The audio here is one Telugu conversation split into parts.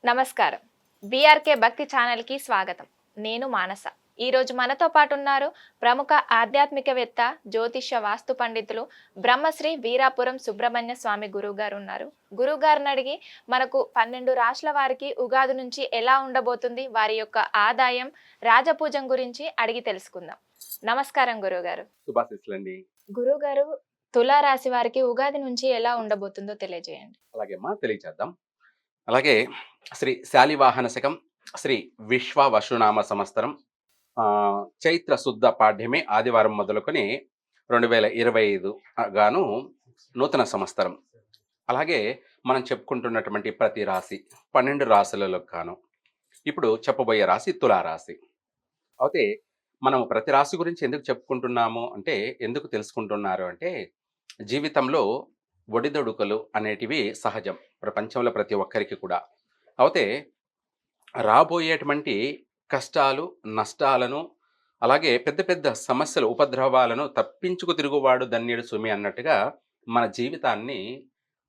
నమస్కారం. బీఆర్కే భక్తి ఛానల్‌కి స్వాగతం. నేను మానస. ఈరోజు మనతో పాటు ఉన్నారు ప్రముఖ ఆధ్యాత్మికవేత్త, జ్యోతిష్య వాస్తు పండితులు బ్రహ్మశ్రీ వీరాపురం సుబ్రహ్మణ్య స్వామి గురువుగారు ఉన్నారు. గురువుగారిని అడిగి మనకు 12 రాశుల వారికి ఉగాది నుంచి ఎలా ఉండబోతుంది, వారి యొక్క ఆదాయం, రాజపూజం గురించి అడిగి తెలుసుకుందాం. నమస్కారం గురువుగారు. శుభాశీస్సులండి. గురువుగారు, తులా రాశి వారికి ఉగాది నుంచి ఎలా ఉండబోతుందో తెలియజేయండి. అలాగే అమ్మా తెలియచేద్దాం. అలాగే శ్రీ శాలివాహన శకం, శ్రీ విశ్వవసునామ సంవత్సరం, చైత్ర శుద్ధ పాడ్యమి ఆదివారం మొదలుకొని 2025 గాను నూతన సంవత్సరం. అలాగే మనం చెప్పుకుంటున్నటువంటి ప్రతి రాశి 12 రాశులలో గాను ఇప్పుడు చెప్పబోయే రాశి తులారాశి. అయితే మనం ప్రతి రాశి గురించి ఎందుకు చెప్పుకుంటున్నాము అంటే, ఎందుకు తెలుసుకుంటున్నారు అంటే, జీవితంలో ఒడిదొడుకులు అనేటివి సహజం ప్రపంచంలో ప్రతి ఒక్కరికి కూడా. అయితే రాబోయేటువంటి కష్టాలు, నష్టాలను, అలాగే పెద్ద పెద్ద సమస్యలు, ఉపద్రవాలను తప్పించుకు తిరుగువాడు ధన్యుడు సుమి అన్నట్టుగా మన జీవితాన్ని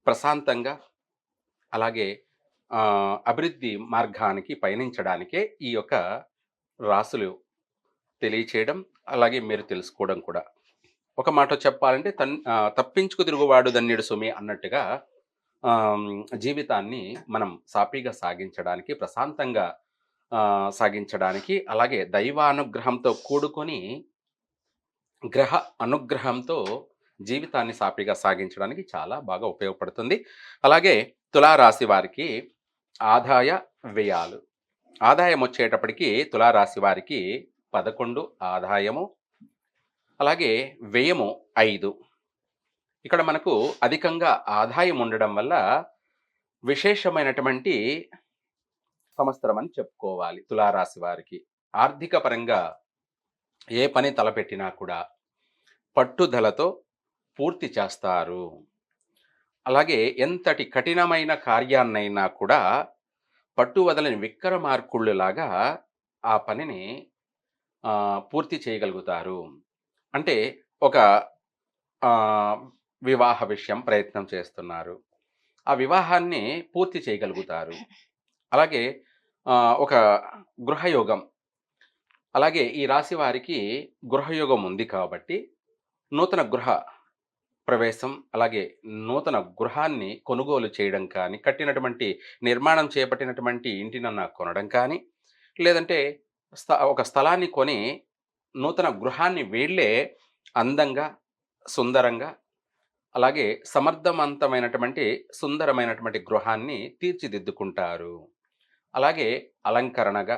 ప్రశాంతంగా, అలాగే అభివృద్ధి మార్గానికి పయనించడానికే ఈ యొక్క రాసులు తెలియచేయడం, అలాగే మీరు తెలుసుకోవడం కూడా. ఒక మాట చెప్పాలంటే తప్పించుకు తిరుగువాడు ధన్యుడు సుమి అన్నట్టుగా ఆహ్, జీవితాన్ని మనం సాఫీగా సాగించడానికి, ప్రశాంతంగా సాగించడానికి, అలాగే దైవానుగ్రహంతో కూడుకొని, గ్రహ అనుగ్రహంతో జీవితాన్ని సాఫీగా సాగించడానికి చాలా బాగా ఉపయోగపడుతుంది. అలాగే తులారాశి వారికి ఆదాయ, వ్యయాలు. ఆదాయం వచ్చేటప్పటికి తులారాశి వారికి 11 ఆదాయము, అలాగే వ్యయము 5. ఇక్కడ మనకు అధికంగా ఆదాయం ఉండడం వల్ల విశేషమైనటువంటి సంవత్సరం అని చెప్పుకోవాలి తులారాశి వారికి. ఆర్థిక పరంగా ఏ పని తలపెట్టినా కూడా పట్టుదలతో పూర్తి చేస్తారు. అలాగే ఎంతటి కఠినమైన కార్యాన్నైనా కూడా పట్టు వదలని విక్రమార్కుళ్ళులాగా ఆ పనిని పూర్తి చేయగలుగుతారు. అంటే ఒక ఆహ్, వివాహ విషయం ప్రయత్నం చేస్తున్నారు. ఆ వివాహాన్ని పూర్తి చేయగలుగుతారు. అలాగే ఒక గృహయోగం. అలాగే ఈ రాశి వారికి గృహయోగం ఉంది కాబట్టి, నూతన గృహ ప్రవేశం, అలాగే నూతన గృహాన్ని కొనుగోలు చేయడం కానీ, కట్టినటువంటి నిర్మాణం చేపట్టినటువంటి ఇంటినన్నా కొనడం కానీ, లేదంటే ఒక స్థలాన్ని కొని నూతన గృహాన్ని వీళ్ళే అందంగా, సుందరంగా, అలాగే సమర్థవంతమైనటువంటి సుందరమైనటువంటి గృహాన్ని తీర్చిదిద్దుకుంటారు. అలాగే అలంకరణగా,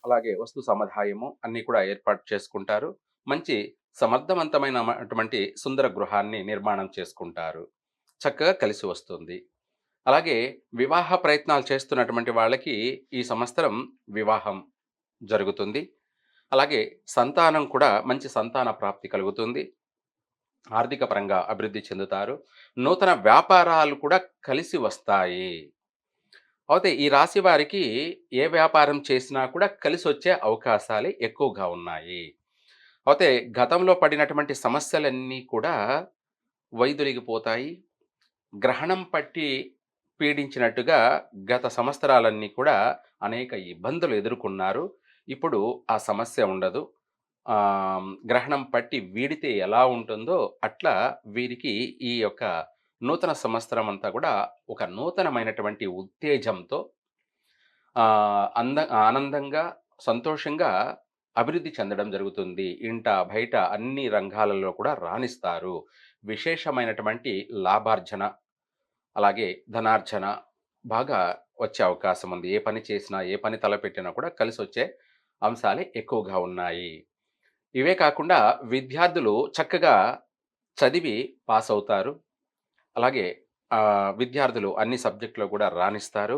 అలాగే వస్తు సముదాయము అన్నీ కూడా ఏర్పాటు చేసుకుంటారు. మంచి సమర్థవంతమైనటువంటి సుందర గృహాన్ని నిర్మాణం చేసుకుంటారు. చక్కగా కలిసి వస్తుంది. అలాగే వివాహ ప్రయత్నాలు చేస్తున్నటువంటి వాళ్ళకి ఈ సంవత్సరం వివాహం జరుగుతుంది. అలాగే సంతానం కూడా మంచి సంతాన ప్రాప్తి కలుగుతుంది. ఆర్థిక పరంగా అభివృద్ధి చెందుతారు. నూతన వ్యాపారాలు కూడా కలిసి వస్తాయి. అయితే ఈ రాశి వారికి ఏ వ్యాపారం చేసినా కూడా కలిసొచ్చే అవకాశాలే ఎక్కువగా ఉన్నాయి. అయితే గతంలో పడినటువంటి సమస్యలన్నీ కూడా వైదొలిగిపోతాయి. గ్రహణం పట్టి పీడించినట్టుగా గత సంవత్సరాలన్నీ కూడా అనేక ఇబ్బందులు ఎదుర్కొన్నారు. ఇప్పుడు ఆ సమస్య ఉండదు. గ్రహణం పట్టి వీడితే ఎలా ఉంటుందో అట్లా వీరికి ఈ యొక్క నూతన సంవత్సరం అంతా కూడా ఒక నూతనమైనటువంటి ఉత్తేజంతో ఆనందంగా, సంతోషంగా అభివృద్ధి చెందడం జరుగుతుంది. ఇంట, బయట అన్ని రంగాలలో కూడా రాణిస్తారు. విశేషమైనటువంటి లాభార్జన, అలాగే ధనార్జన బాగా వచ్చే అవకాశం ఉంది. ఏ పని చేసినా, ఏ పని తలపెట్టినా కూడా కలిసొచ్చే అంశాలే ఎక్కువగా ఉన్నాయి. ఇవే కాకుండా విద్యార్థులు చక్కగా చదివి పాసవుతారు. అలాగే విద్యార్థులు అన్ని సబ్జెక్ట్‌లో కూడా రాణిస్తారు.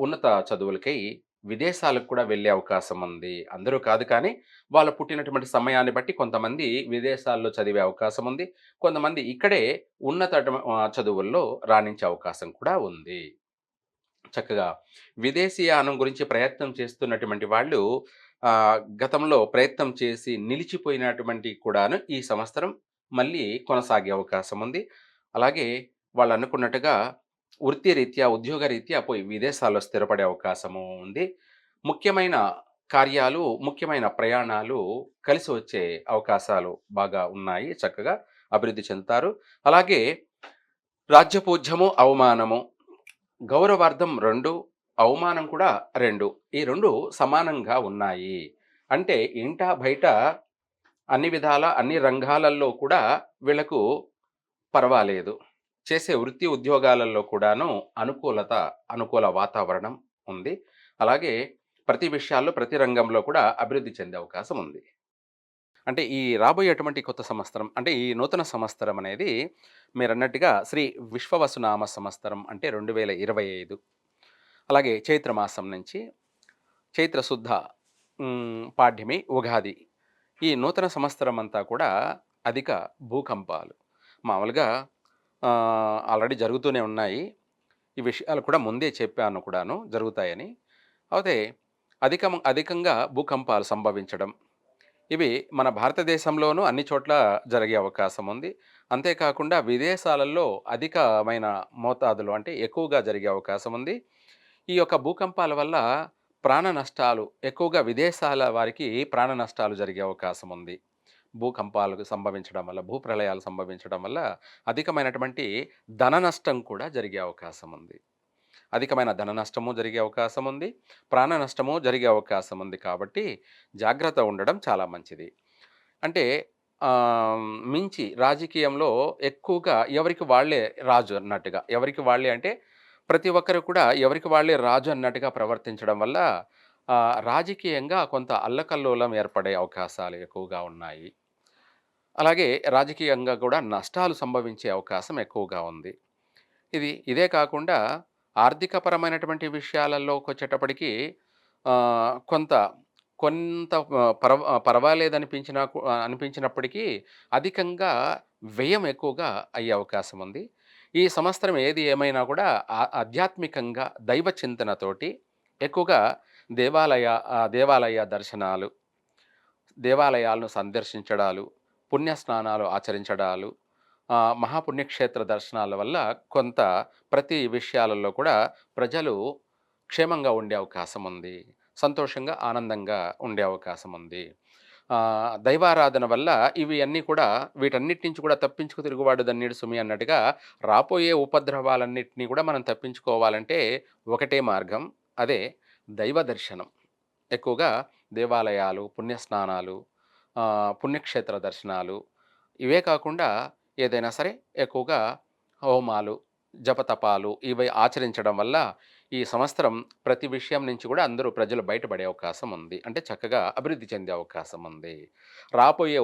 ఉన్నత చదువులకై విదేశాలకు కూడా వెళ్ళే అవకాశం ఉంది. అందరూ కాదు కానీ, వాళ్ళు పుట్టినటువంటి సమయాన్ని బట్టి కొంతమంది విదేశాల్లో చదివే అవకాశం ఉంది. కొంతమంది ఇక్కడే చదువుల్లో రాణించే అవకాశం కూడా ఉంది. చక్కగా విదేశీయానం గురించి ప్రయత్నం చేస్తున్నటువంటి వాళ్ళు గతంలో ప్రయత్నం చేసి నిలిచిపోయినటువంటి కూడాను ఈ సంవత్సరం మళ్ళీ కొనసాగే అవకాశం ఉంది. అలాగే వాళ్ళు అనుకున్నట్టుగా వృత్తిరీత్యా, ఉద్యోగరీత్యా పోయి విదేశాల్లో స్థిరపడే అవకాశము ఉంది. ముఖ్యమైన కార్యాలు, ముఖ్యమైన ప్రయాణాలు కలిసి వచ్చే అవకాశాలు బాగా ఉన్నాయి. చక్కగా అభివృద్ధి చెందుతారు. అలాగే రాజ్యపూజ్యము, అవమానము, గౌరవార్థం 2, అవమానం కూడా 2. ఈ 2 సమానంగా ఉన్నాయి. అంటే ఇంట, బయట అన్ని విధాల, అన్ని రంగాలల్లో కూడా వీళ్ళకు పర్వాలేదు. చేసే వృత్తి, ఉద్యోగాలలో కూడాను అనుకూలత, అనుకూల వాతావరణం ఉంది. అలాగే ప్రతి విషయాల్లో, ప్రతి రంగంలో కూడా అభివృద్ధి చెందే అవకాశం ఉంది. అంటే ఈ రాబోయేటువంటి కొత్త సంవత్సరం అంటే ఈ నూతన సంవత్సరం అనేది మీరన్నట్టుగా శ్రీ విశ్వవసునామ సంవత్సరం అంటే 2025. అలాగే చైత్రమాసం నుంచి చైత్ర శుద్ధ పాడ్యమి, ఉగాది. ఈ నూతన సంవత్సరం అంతా కూడా అధిక భూకంపాలు మామూలుగా ఆల్రెడీ జరుగుతూనే ఉన్నాయి. ఈ విషయాలు కూడా ముందే చెప్పాను కూడాను జరుగుతాయని. అయితే అధికంగా భూకంపాలు సంభవించడం, ఇవి మన భారతదేశంలోనూ అన్ని చోట్ల జరిగే అవకాశం ఉంది. అంతేకాకుండా విదేశాలలో అధికమైన మోతాదులు అంటే ఎక్కువగా జరిగే అవకాశం ఉంది. ఈ యొక్క భూకంపాల వల్ల ప్రాణ నష్టాలు ఎక్కువగా విదేశాల వారికి ప్రాణ నష్టాలు జరిగే అవకాశం ఉంది. భూకంపాలకు సంభవించడం వల్ల, భూప్రళయాలు సంభవించడం వల్ల అధికమైనటువంటి ధన నష్టం కూడా జరిగే అవకాశం ఉంది. అధికమైన ధన నష్టము జరిగే అవకాశం ఉంది. ప్రాణ నష్టము జరిగే అవకాశం ఉంది. కాబట్టి జాగ్రత్త ఉండడం చాలా మంచిది. అంటే మించి రాజకీయంలో ఎక్కువగా ఎవరికి వాళ్ళే రాజు అన్నట్టుగా, ఎవరికి వాళ్ళే అంటే ప్రతి ఒక్కరు కూడా ఎవరికి వాళ్ళే రాజు అన్నట్టుగా ప్రవర్తించడం వల్ల రాజకీయంగా కొంత అల్లకల్లోలం ఏర్పడే అవకాశాలు ఎక్కువగా ఉన్నాయి. అలాగే రాజకీయంగా కూడా నష్టాలు సంభవించే అవకాశం ఎక్కువగా ఉంది. ఇదే కాకుండా ఆర్థికపరమైనటువంటి విషయాలలోకొచ్చేటప్పటికి కొంత కొంత అనిపించినప్పటికీ అధికంగా వ్యయం ఎక్కువగా అయ్యే అవకాశం ఉంది. ఈ సంవత్సరం ఏది ఏమైనా కూడా ఆధ్యాత్మికంగా దైవ చింతనతోటి ఎక్కువగా దేవాలయ దర్శనాలు, దేవాలయాలను సందర్శించడాలు, పుణ్యస్నానాలు ఆచరించడాలు, మహాపుణ్యక్షేత్ర దర్శనాల వల్ల కొంత ప్రతి విషయాలలో కూడా ప్రజలు క్షేమంగా ఉండే అవకాశం ఉంది. సంతోషంగా, ఆనందంగా ఉండే అవకాశం ఉంది. దైవారాధన వల్ల ఇవి అన్నీ కూడా వీటన్నిటి నుంచి కూడా తప్పించుకు తిరుగువాడు దన్నీడు సుమి అన్నట్టుగా రాబోయే ఉపద్రవాలన్నిటినీ కూడా మనం తప్పించుకోవాలంటే ఒకటే మార్గం, అదే దైవ దర్శనం. ఎక్కువగా దేవాలయాలు, పుణ్యస్నానాలు, పుణ్యక్షేత్ర దర్శనాలు, ఇవే కాకుండా ఏదైనా సరే ఎక్కువగా హోమాలు, జపతపాలు ఇవి ఆచరించడం వల్ల ఈ సంవత్సరం ప్రతి విషయం నుంచి కూడా అందరూ ప్రజలు బయటపడే అవకాశం ఉంది. అంటే చక్కగా అభివృద్ధి చెందే అవకాశం ఉంది. రాబోయే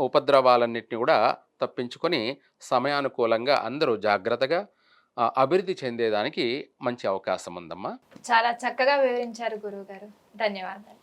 ఉపద్రవాలన్నిటిని కూడా తప్పించుకొని సమయానుకూలంగా అందరూ జాగ్రత్తగా అభివృద్ధి చెందేదానికి మంచి అవకాశం ఉందమ్మా. చాలా చక్కగా వివరించారు గురువుగారు. ధన్యవాదాలు.